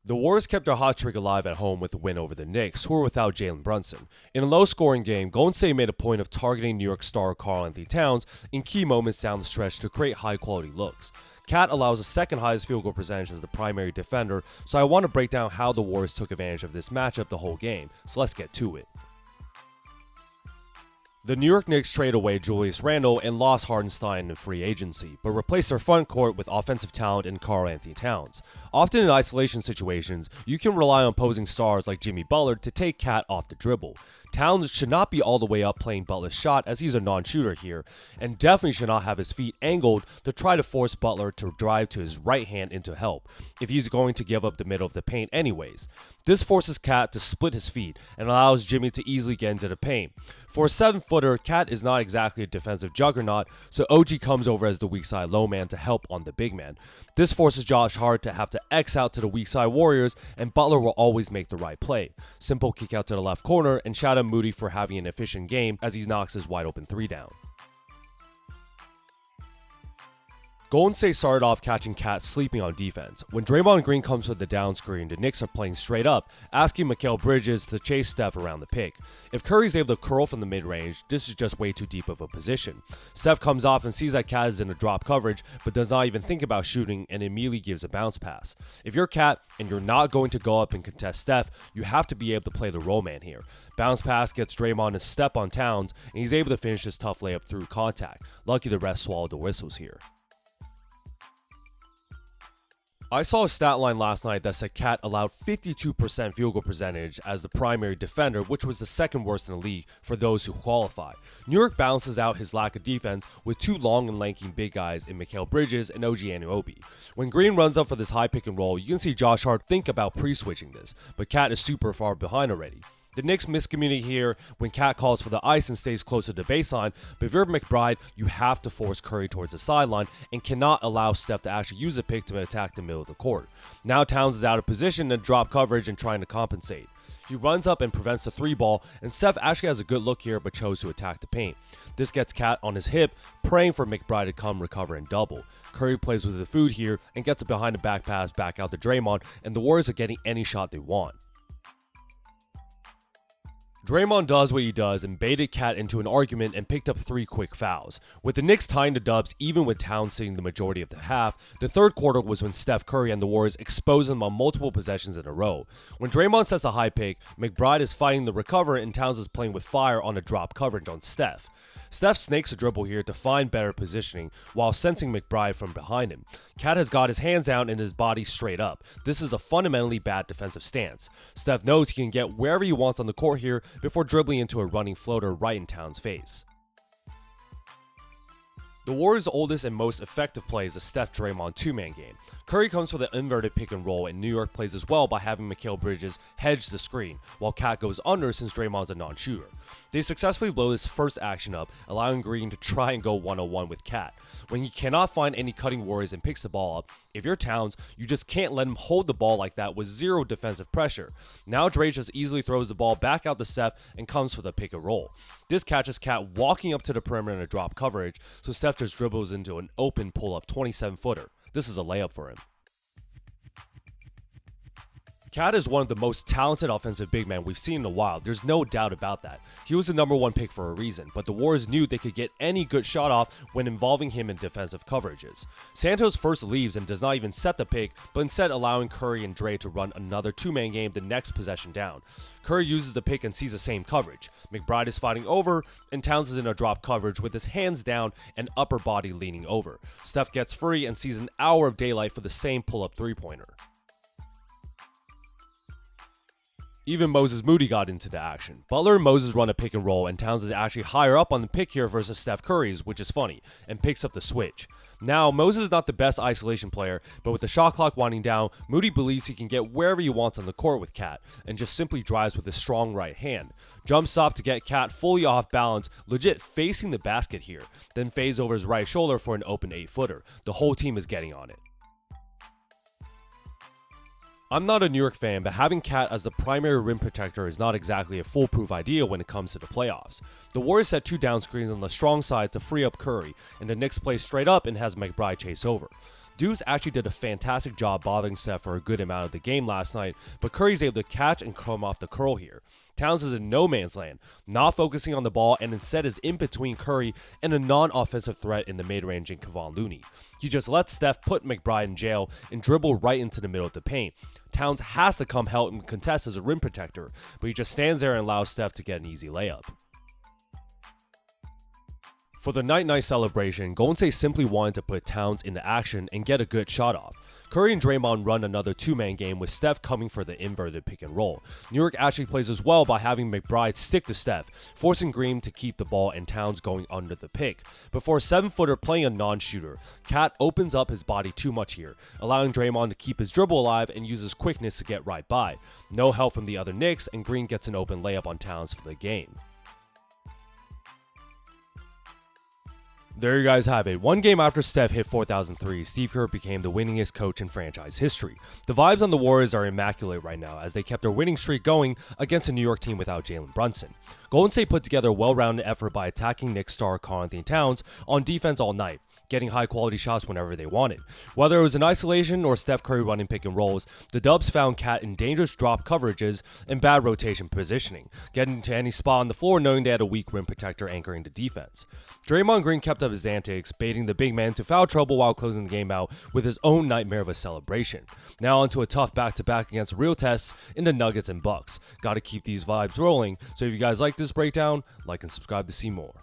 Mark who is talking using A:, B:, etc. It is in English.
A: The Warriors kept their hot streak alive at home with a win over the Knicks, who were without Jalen Brunson. In a low-scoring game, Golden State made a point of targeting New York star Karl-Anthony Towns in key moments down the stretch to create high-quality looks. Cat allows the second highest field goal percentage as the primary defender, so I want to break down how the Warriors took advantage of this matchup the whole game, so let's get to it. The New York Knicks traded away Julius Randle and lost Hartenstein in free agency, but replaced their front court with offensive talent in Karl-Anthony Towns. Often in isolation situations, you can rely on opposing stars like Jimmy Butler to take Cat off the dribble. Towns should not be all the way up playing Butler's shot as he's a non-shooter here, and definitely should not have his feet angled to try to force Butler to drive to his right hand into help, if he's going to give up the middle of the paint anyways. This forces Cat to split his feet and allows Jimmy to easily get into the paint. For a 7-footer, Cat is not exactly a defensive juggernaut, so OG comes over as the weak side low man to help on the big man. This forces Josh Hart to have to X out to the weak side Warriors, and Butler will always make the right play. Simple kick out to the left corner, and shout out Moody for having an efficient game as he knocks his wide open 3 down. Golden State started off catching Cat sleeping on defense. When Draymond Green comes with the down screen, the Knicks are playing straight up, asking Mikal Bridges to chase Steph around the pick. If Curry's able to curl from the mid-range, this is just way too deep of a position. Steph comes off and sees that Cat is in a drop coverage, but does not even think about shooting and immediately gives a bounce pass. If you're Cat and you're not going to go up and contest Steph, you have to be able to play the roll man here. Bounce pass gets Draymond to step on Towns, and he's able to finish his tough layup through contact. Lucky the refs swallowed the whistles here. I saw a stat line last night that said Cat allowed 52% field goal percentage as the primary defender, which was the second worst in the league for those who qualify. New York balances out his lack of defense with two long and lanky big guys in Mikal Bridges and OG Anunoby. When Green runs up for this high pick and roll, you can see Josh Hart think about pre-switching this, but Cat is super far behind already. The Knicks miscommunicate here when Cat calls for the ice and stays closer to the baseline, but if you're McBride, you have to force Curry towards the sideline and cannot allow Steph to actually use a pick to attack the middle of the court. Now Towns is out of position to drop coverage and trying to compensate. He runs up and prevents the 3-ball, and Steph actually has a good look here but chose to attack the paint. This gets Cat on his hip, praying for McBride to come recover and double. Curry plays with the food here and gets a behind the back pass back out to Draymond, and the Warriors are getting any shot they want. Draymond does what he does and baited Cat into an argument and picked up 3 quick fouls. With the Knicks tying the dubs even with Towns sitting the majority of the half, the third quarter was when Steph Curry and the Warriors exposed him on multiple possessions in a row. When Draymond sets a high pick, McBride is fighting the recover and Towns is playing with fire on a drop coverage on Steph. Steph snakes a dribble here to find better positioning while sensing McBride from behind him. Cat has got his hands down and his body straight up. This is a fundamentally bad defensive stance. Steph knows he can get wherever he wants on the court here before dribbling into a running floater right in Towns' face. The Warriors' oldest and most effective play is the Steph-Draymond 2-man game. Curry comes for the inverted pick and roll, and New York plays as well by having Mikal Bridges hedge the screen, while Cat goes under since Draymond's a non-shooter. They successfully blow this first action up, allowing Green to try and go one-on-one with Cat. When he cannot find any cutting Warriors and picks the ball up, if you're Towns, you just can't let him hold the ball like that with zero defensive pressure. Now Dre just easily throws the ball back out to Steph and comes for the pick and roll. This catches Cat walking up to the perimeter in a drop coverage, so Steph just dribbles into an open pull-up 27-footer. This is a layup for him. Cat is one of the most talented offensive big men we've seen in a while, there's no doubt about that. He was the #1 pick for a reason, but the Warriors knew they could get any good shot off when involving him in defensive coverages. Santos first leaves and does not even set the pick, but instead allowing Curry and Dre to run another 2-man game the next possession down. Curry uses the pick and sees the same coverage. McBride is fighting over, and Towns is in a drop coverage with his hands down and upper body leaning over. Steph gets free and sees an hour of daylight for the same pull-up 3-pointer. Even Moses Moody got into the action. Butler and Moses run a pick and roll, and Towns is actually higher up on the pick here versus Steph Curry's, which is funny, and picks up the switch. Now, Moses is not the best isolation player, but with the shot clock winding down, Moody believes he can get wherever he wants on the court with Cat, and just simply drives with his strong right hand. Jump stop to get Cat fully off balance, legit facing the basket here, then fades over his right shoulder for an open 8-footer. The whole team is getting on it. I'm not a New York fan, but having Cat as the primary rim protector is not exactly a foolproof idea when it comes to the playoffs. The Warriors set 2 down screens on the strong side to free up Curry, and the Knicks play straight up and has McBride chase over. Dudes actually did a fantastic job bothering Steph for a good amount of the game last night, but Curry's able to catch and come off the curl here. Towns is in no man's land, not focusing on the ball, and instead is in between Curry and a non-offensive threat in the mid-range in Kevon Looney. He just lets Steph put McBride in jail and dribble right into the middle of the paint. Towns has to come help and contest as a rim protector, but he just stands there and allows Steph to get an easy layup. For the night-night celebration, Golden State simply wanted to put Towns into action and get a good shot off. Curry and Draymond run another two-man game with Steph coming for the inverted pick and roll. New York actually plays as well by having McBride stick to Steph, forcing Green to keep the ball and Towns going under the pick. But for a 7-footer playing a non-shooter, Cat opens up his body too much here, allowing Draymond to keep his dribble alive and use his quickness to get right by. No help from the other Knicks, and Green gets an open layup on Towns for the game. There you guys have it. One game after Steph hit 4,003, Steve Kerr became the winningest coach in franchise history. The vibes on the Warriors are immaculate right now as they kept their winning streak going against a New York team without Jalen Brunson. Golden State put together a well-rounded effort by attacking Knicks star Karl-Anthony Towns on defense all night, getting high-quality shots whenever they wanted. Whether it was in isolation or Steph Curry running pick and rolls, the Dubs found Cat in dangerous drop coverages and bad rotation positioning, getting to any spot on the floor knowing they had a weak rim protector anchoring the defense. Draymond Green kept up his antics, baiting the big man to foul trouble while closing the game out with his own nightmare of a celebration. Now onto a tough back-to-back against real tests in the Nuggets and Bucks. Gotta keep these vibes rolling, so if you guys like this breakdown, like and subscribe to see more.